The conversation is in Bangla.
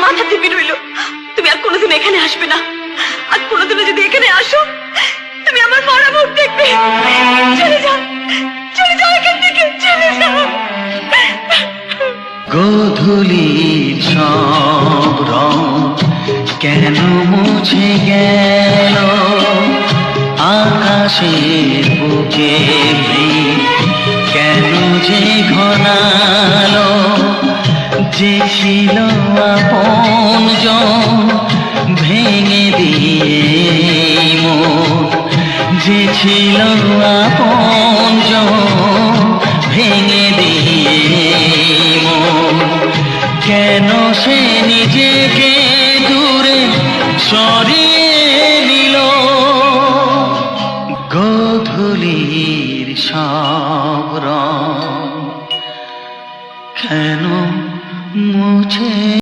মাথা চেপে রইল। তুমি আর কোনোদিন এখানে আসবে না। আর কোনোদিনও যদি এখানে আসো, তুমি আমার মরা মুখ দেখবে। চলে যাও, চলে যাও এখান থেকে, চলে যাও। গোধূলির সব রং কেন মুছে গেল, আকাশের বুকে মেঘ কেন যে ঘনালো, যে ছিল আপনজন ভেঙে দিয়ে মন, যে ছিল আপনজন ভেঙে দিয়ে মন, কেন সে নিজেকে দূরে সরিয়ে